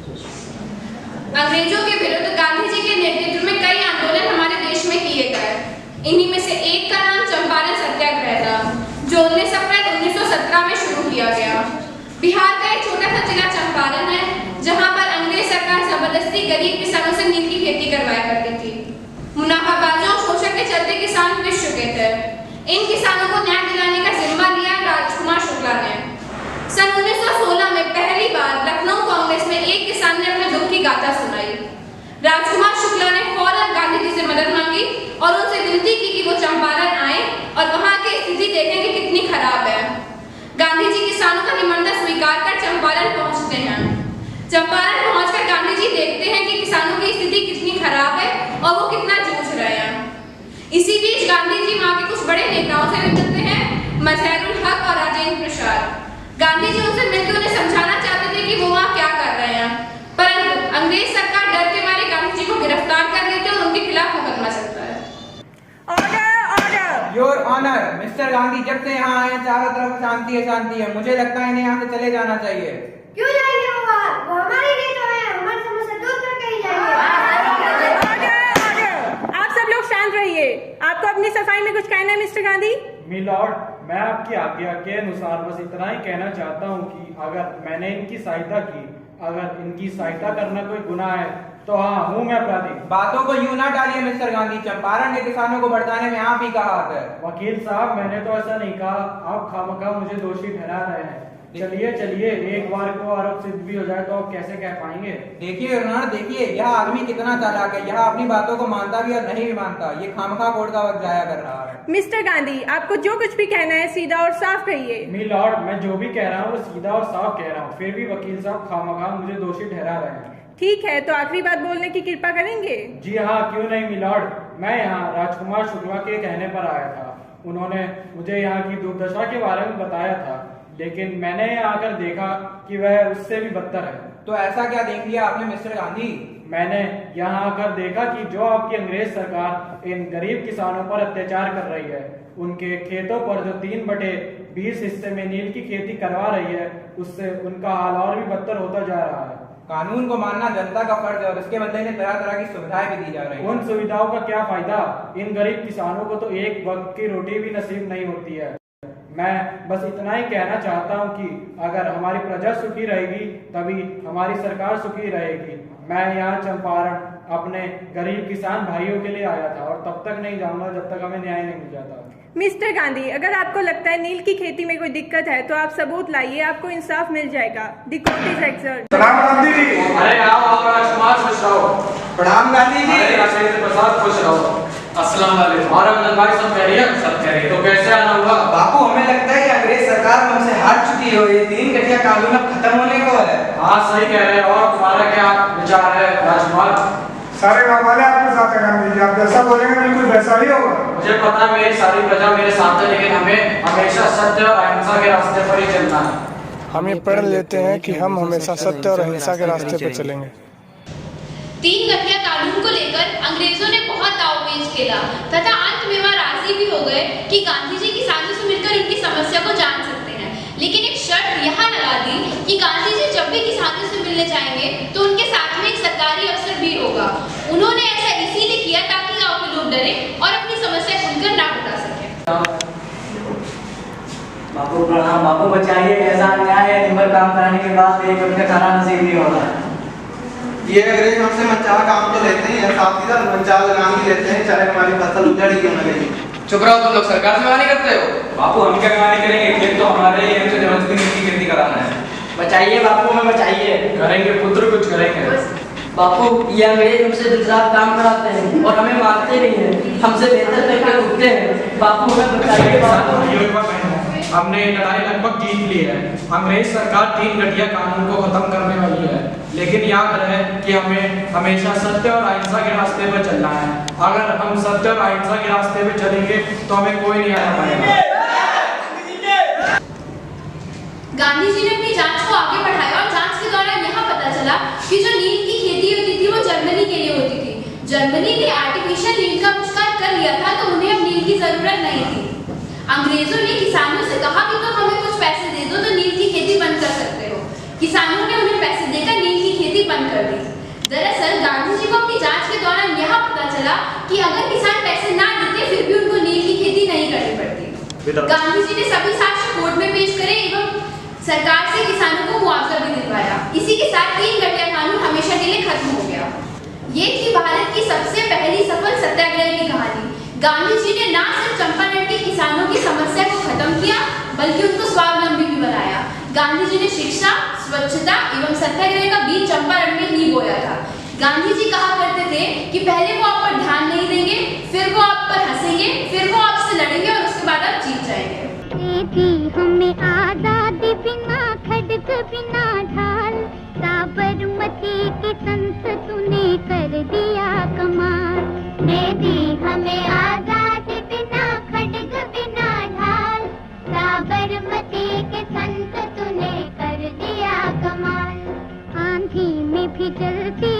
अंग्रेजों के विरुद्ध गांधी जी के नेतृत्व में कई आंदोलन हमारे देश में किए गए। इन्हीं में से एक का नाम चंपारण सत्याग्रह था, जो 19 अप्रैल 1917 में शुरू किया गया। बिहार का एक छोटा सा जिला चंपारण है, जहां पर अंग्रेज सरकार जबरदस्ती गरीब किसानों से नील की खेती करवाया करती थी। मुनाफाबाजों और शोषण के चलते किसान पिस चुके थे। इन किसानों को न्याय दिलाने का जिम्मा लिया राजकुमार शुक्ला ने। सन 1916 में पहली बार लखनऊ कांग्रेस में एक किसान ने अपने दुख की गाथा सुनाई। राजकुमार शुक्ला ने फौरन गांधी जी से मदद मांगी और उनसे विनती की कि वो चंपारण आए और वहां की स्थिति देखें कि कितनी खराब है। गांधी जी किसानों का निमंत्रण स्वीकार कर चंपारण पहुंचते हैं। चंपारण पहुंचकर गांधी जी देखते हैं कि किसानों की स्थिति कितनी खराब है और वो कितना जूझ रहे हैं। इसी बीच गांधी जी वहां के कुछ बड़े नेताओं से मिलते हैं, मजहरुल हक और राजेंद्र प्रसाद। गांधी जी उनसे मिलकर उन्हें समझाना चाहते थे कि वो वहां क्या कर रहे हैं, परंतु अंग्रेज सरकार डर के मारे गांधी जी को गिरफ्तार कर लेती है और उनके खिलाफ मुकदमा चलता है। योर ऑनर, मिस्टर गांधी जब से यहाँ आए चारों तरफ शांति है, शांति है। मुझे लगता है इन्हें यहाँ से चले जाना चाहिए। क्यों जाएंगे वो बाहर? वो हमारे लिए तो है, हमारी समस्या दूर करके ही जाएंगे। आप सब लोग शांत रहिए। आपको अपनी सफाई में कुछ कहना है मिस्टर गांधी? मिलॉर्ड, मैं आपकी आज्ञा के अनुसार बस इतना ही कहना चाहता हूँ कि अगर मैंने इनकी सहायता की, अगर इनकी सहायता करना कोई गुनाह है तो हाँ, हूँ मैं अपराधी। बातों को यूं ना टालिए मिस्टर गांधी, चंपारण के किसानों को भड़काने में आप ही का हाथ है। वकील साहब, मैंने तो ऐसा नहीं कहा, आप खामखा मुझे दोषी ठहरा रहे हैं। चलिए चलिए, एक बार को आरोप सिद्ध भी हो जाए तो आप कैसे कह पाएंगे? देखिए योर देखिए, यह आदमी कितना चालाक है। यह अपनी बातों को मानता भी और नहीं भी मानता। ये खामखा कोर्ट का वक्त जाया कर रहा है। मिस्टर गांधी, आपको जो कुछ भी कहना है सीधा और साफ कहिए। मिलॉर्ड, मैं जो भी कह रहा हूँ वो सीधा और साफ कह रहा हूँ, फिर भी वकील साहब खामखा मुझे दोषी ठहरा रहे हैं। ठीक है, तो आखिरी बात बोलने की कृपा करेंगे? जी हाँ, क्यों नहीं मिलॉर्ड। मैं यहाँ राजकुमार शुक्ला के कहने पर आया था। उन्होंने मुझे यहाँ की दुर्दशा के बारे में बताया था, लेकिन मैंने यहाँ आकर देखा कि वह उससे भी बदतर है। तो ऐसा क्या देख लिया आपने मिस्टर गांधी? मैंने यहाँ आकर देखा कि जो आपकी अंग्रेज सरकार इन गरीब किसानों पर अत्याचार कर रही है, उनके खेतों पर जो 3/20 हिस्से में नील की खेती करवा रही है, उससे उनका हाल और भी बदतर होता जा रहा है। कानून को मानना जनता का फर्ज है और इसके बदले में तरह तरह की सुविधाएं भी दी जा रही हैं। उन सुविधाओं का क्या फायदा? इन गरीब किसानों को तो एक वक्त की रोटी भी नसीब नहीं होती है। मैं बस इतना ही कहना चाहता हूँ कि अगर हमारी प्रजा सुखी रहेगी तभी हमारी सरकार सुखी रहेगी। मैं यहाँ चंपारण अपने गरीब किसान भाइयों के लिए आया था और तब तक नहीं जाऊंगा जब तक हमें न्याय नहीं मिल जाता। मिस्टर गांधी, अगर आपको लगता है नील की खेती में कोई दिक्कत है तो आप सबूत लाइए, आपको इंसाफ मिल जाएगा। The court is adjourned. प्रणाम गांधी जी। अरे आओ राजकुमार, खुश रहो। प्रणाम गांधी जी। अरे राजेंद्र प्रसाद, खुश रहो। अस्सलाम वालेकुम। और अमजद भाई, सब खैरियत? सब खैरियत। तो कैसे आना हुआ? बापू, हमें लगता है कि अंग्रेज सरकार हमसे हार चुकी है। ये 3 घटिया कानून अब खत्म होने को है। हाँ, सही कह रहे हैं। और तुम्हारा क्या विचार है राजकुमार? सारे गाँव वाले आपके साथ है गांधी जी। आप जैसा बोलेंगे बिल्कुल वैसा ही होगा। मुझे पता है मेरी सारी प्रजा मेरे साथ है, लेकिन हमें हमेशा सत्य और अहिंसा के रास्ते पर ही चलना है। हम ये पढ़ लेते हैं कि हम हमेशा सत्य और अहिंसा के रास्ते पर चलेंगे। 3 घटिया कानून को लेकर अंग्रेजों ने बहुत दावपेच खेला तथा अंत में वह राजी भी हो गए कि गांधी जी किसानों से मिलकर इनकी समस्या को जान सकते हैं। लेकिन एक शर्त यहाँ लगा दी कि गांधी जी जब भी किसानों से मिलने जाएंगे तो उनके साथ में एक सरकारी अफसर भी होगा। उन्होंने ऐसा इसीलिए किया ताकि गाँव के लोग डरे और अपनी समस्या खुलकर ना बता सके। बापू प्रणाम। बापू बचाइए, ऐसा अन्याय है, दिन भर काम कराने के बाद एक वक्त का खाना नसीब नहीं हो रहा है। ये अंग्रेज हमसे मनचाहा काम तो लेते हैं, साथ ही साथ मनचाहा लगाम भी लेते हैं, चाहे हमारी फसल उजड़ ही क्यों न गई। चुप रहो, तुम लोग सरकार से नहीं करते हो। बापू, हम क्या कमाने करेंगे? खेत तो हमारे ही, हमसे जबरदस्ती नील की खेती कराना है। बचाइए बापू, हमें बचाइए। करेंगे पुत्र, कुछ करेंगे। बापू, ये अंग्रेज हमसे दिन रात काम कराते हैं और हमें मारते नहीं है, हमसे बेहतर करके उठते हैं। बापू, हमें बचाइए। बापू, हमने लड़ाई लगभग जीत ली है। अंग्रेज सरकार 3 घटिया कानून को खत्म करने वाली है, लेकिन याद रहे कि हमें हमेशा सत्य और अहिंसा के रास्ते पर चलना है। अगर हम सत्य और अहिंसा के रास्ते पर चलेंगे तो हमें कोई नहीं हरा पाएगा। गांधी जी ने अपनी जांच को आगे बढ़ाया और जांच के दौरान यहाँ पता चला कि जो नील की खेती होती थी वो जर्मनी के लिए होती थी। जर्मनी ने आर्टिफिशियल नील का आविष्कार कर लिया था तो उन्हें अब नील की जरूरत नहीं थी। अंग्रेजों ने किसानों से कहा कि तुम हमें कुछ पैसे दे दो तो नील की खेती बंद कर सकते हो। किसानों ने उन्हें पैसे देकर नील की खेती बंद कि अगर किसान पैसे ना देते फिर भी उनको नील की खेती नहीं करनी पड़ती। गांधी जी ने सभी साक्ष्य कोर्ट में पेश करे एवं सरकार से किसानों को मुआवजा भी दिलवाया। इसी के साथ 3 घटिया कानून हमेशा के लिए खत्म हो गया। ये थी भारत की सबसे पहली सफल सत्याग्रह की कहानी। गांधी जी ने ना सिर्फ चंपारण के किसानों की समस्या को खत्म किया बल्कि उनको स्वावलंबी भी बनाया। गांधी जी ने शिक्षा, स्वच्छता एवं सत्याग्रह का बीज चंपारण में ही बोया था। गांधी जी कहा करते थे कि पहले वो आप पर ध्यान नहीं देंगे, फिर वो आप पर हंसेंगे, फिर वो आपसे लड़ेंगे और उसके बाद आप जीत जाएंगे। हमें आजादी बिना खड्ग बिना ढाल, साबरमती के संत तूने कर दिया कमाल। दे दी हमें आजादी बिना खड्ग बिना ढाल, साबरमती के संत तूने कर दिया कमाल। आंधी में भी जलती